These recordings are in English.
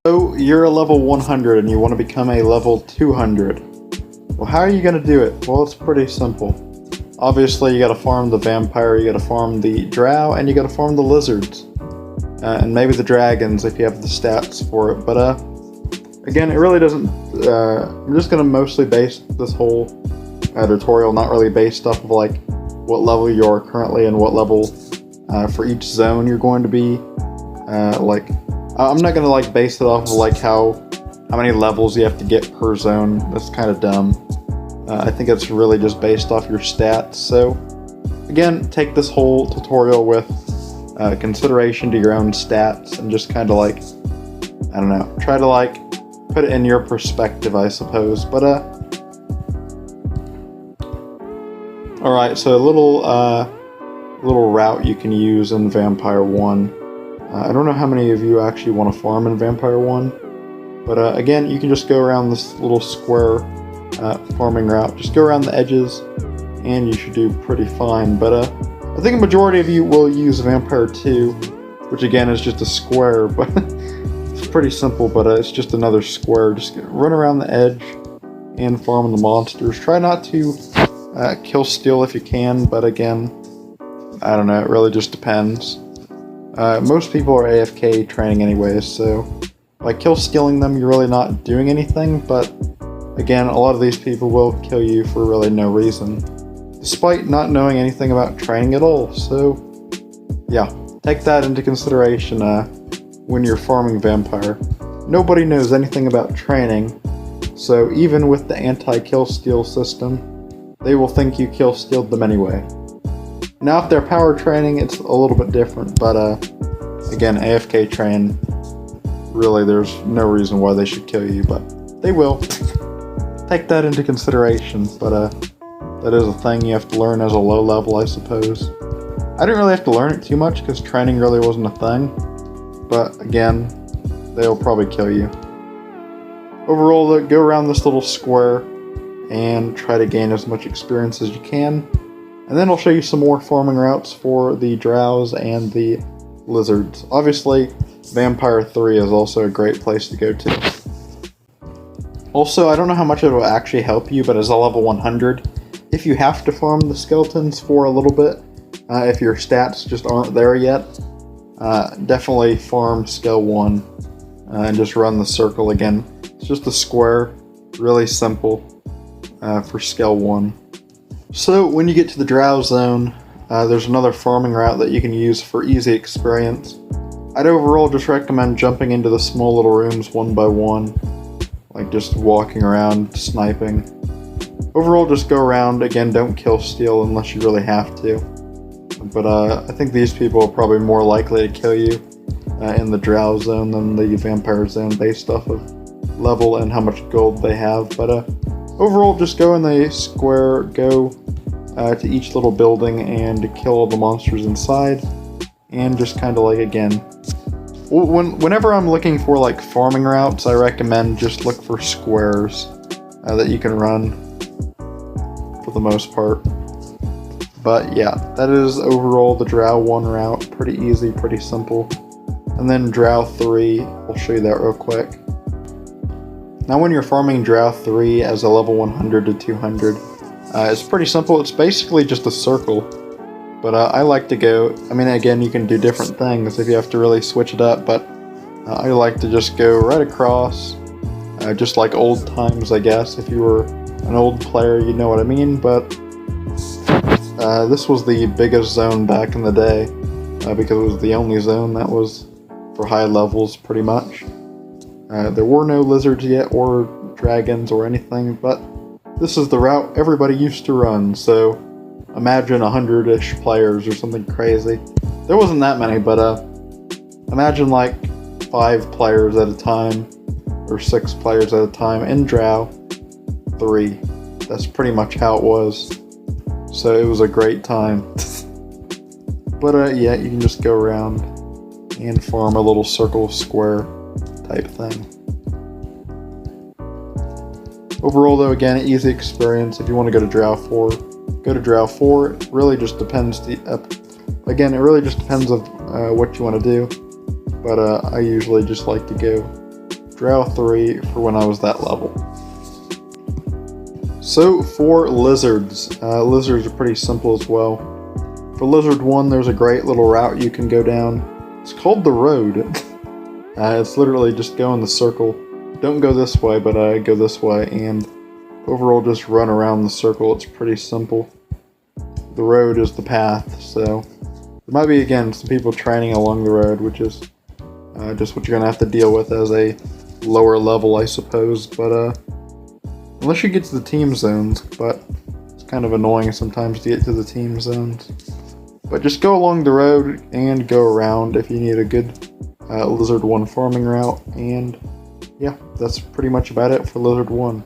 So you're a level 100 and you want to become a level 200. Well, how are you going to do it? Well, it's pretty simple. Obviously, you got to farm the vampire, you got to farm the drow, and you got to farm the lizards. And maybe the dragons if you have the stats for it. But again, it really doesn't... I'm just going to mostly base this whole tutorial not really based off of like what level you are currently and what level for each zone you're going to be. I'm not going to like base it off of like how many levels you have to get per zone. That's kind of dumb. I think it's really just based off your stats. So again, take this whole tutorial with consideration to your own stats and just kind of like, I don't know, try to like put it in your perspective, I suppose. But alright, so a little route you can use in Vampire 1. I don't know how many of you actually want to farm in Vampire 1, but again, you can just go around this little square farming route. Just go around the edges, and you should do pretty fine. But I think a majority of you will use Vampire 2, which again is just a square, but it's pretty simple, but it's just another square. Just run around the edge and farm the monsters. Try not to kill steal if you can, but again, I don't know, it really just depends. Most people are AFK training anyways, so by kill stealing them, you're really not doing anything, but again, a lot of these people will kill you for really no reason, despite not knowing anything about training at all. So yeah, take that into consideration when you're farming Vampire. Nobody knows anything about training, so even with the anti-kill steal system, they will think you kill stealed them anyway. Now if they're power training, it's a little bit different, but again, AFK train, really there's no reason why they should kill you, but they will. Take that into consideration, but that is a thing you have to learn as a low level, I suppose. I didn't really have to learn it too much because training really wasn't a thing, but again, they'll probably kill you. Overall, go around this little square and try to gain as much experience as you can. And then I'll show you some more farming routes for the drows and the lizards. Obviously, Vampire 3 is also a great place to go to. Also, I don't know how much it will actually help you, but as a level 100, if you have to farm the skeletons for a little bit, if your stats just aren't there yet, definitely farm Scale 1 and just run the circle again. It's just a square, really simple for Scale 1. So when you get to the drow zone, there's another farming route that you can use for easy experience. I'd overall just recommend jumping into the small little rooms one by one, like just walking around, sniping. Overall just go around, again don't kill steal unless you really have to. But I think these people are probably more likely to kill you in the drow zone than the vampire zone based off of level and how much gold they have. But overall just go in the square, go to each little building and kill all the monsters inside, and just kind of like, again, whenever I'm looking for like farming routes, I recommend just look for squares that you can run for the most part. But yeah, that is overall the Drow 1 route. Pretty easy, pretty simple. And then Drow 3, I'll show you that real quick. Now when you're farming Drow 3 as a level 100 to 200, it's pretty simple. It's basically just a circle, but I like to go, I mean again you can do different things if you have to really switch it up, but I like to just go right across, just like old times I guess. If you were an old player you know what I mean, but this was the biggest zone back in the day, because it was the only zone that was for high levels pretty much. There were no lizards yet or dragons or anything, but this is the route everybody used to run, so imagine 100-ish players or something crazy. There wasn't that many, but imagine like 5 players at a time, or 6 players at a time in Drow 3. That's pretty much how it was. So it was a great time. But yeah, you can just go around and farm a little circle square type thing. Overall though, again, easy experience. If you want to go to Drow 4, go to Drow 4. It really just depends. Again, it really just depends on what you want to do. But I usually just like to go Drow 3 for when I was that level. So for lizards, lizards are pretty simple as well. For lizard 1, there's a great little route you can go down. It's called the road. It's literally just go in the circle. Don't go this way, but go this way, and overall just run around the circle. It's pretty simple. The road is the path, so there might be, again, some people training along the road, which is just what you're going to have to deal with as a lower level, I suppose. But unless you get to the team zones, but it's kind of annoying sometimes to get to the team zones. But just go along the road and go around if you need a good Lizard 1 farming route, and yeah, that's pretty much about it for Lizard 1.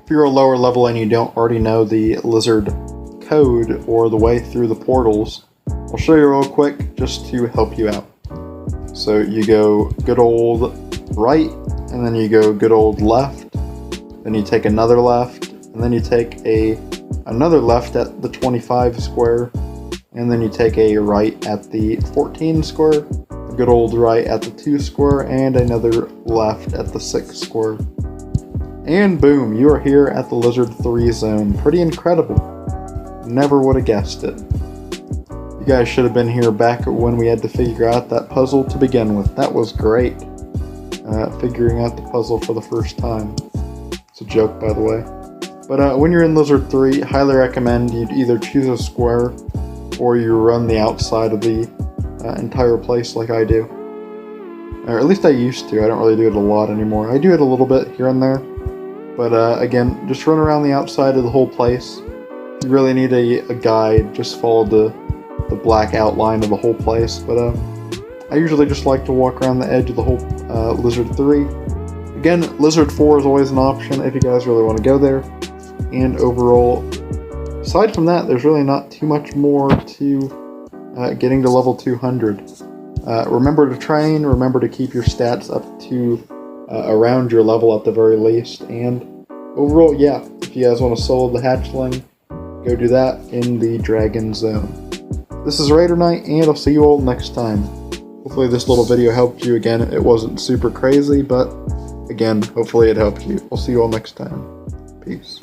If you're a lower level and you don't already know the Lizard code or the way through the portals, I'll show you real quick just to help you out. So you go good old right, and then you go good old left, then you take another left, and then you take another left at the 25 square, and then you take a right at the 14 square, a good old right at the 2 square, and another left at the 6 square. And boom, you are here at the Lizard 3 zone. Pretty incredible. Never would have guessed it. You guys should have been here back when we had to figure out that puzzle to begin with. That was great. Figuring out the puzzle for the first time. It's a joke, by the way. But when you're in Lizard 3, highly recommend you either choose a square or you run the outside of the entire place like I do. Or at least I used to. I don't really do it a lot anymore. I do it a little bit here and there. But again, just run around the outside of the whole place. If you really need a guide, just follow the black outline of the whole place. But I usually just like to walk around the edge of the whole Lizard 3. Again, Lizard 4 is always an option if you guys really want to go there. And overall, aside from that, there's really not too much more to getting to level 200. Remember to train, remember to keep your stats up to around your level at the very least, and overall, yeah, if you guys want to solo the hatchling, go do that in the Dragon Zone. This is Raider Knight, and I'll see you all next time. Hopefully this little video helped you. Again, it wasn't super crazy, but again, hopefully it helped you. I'll see you all next time. Peace.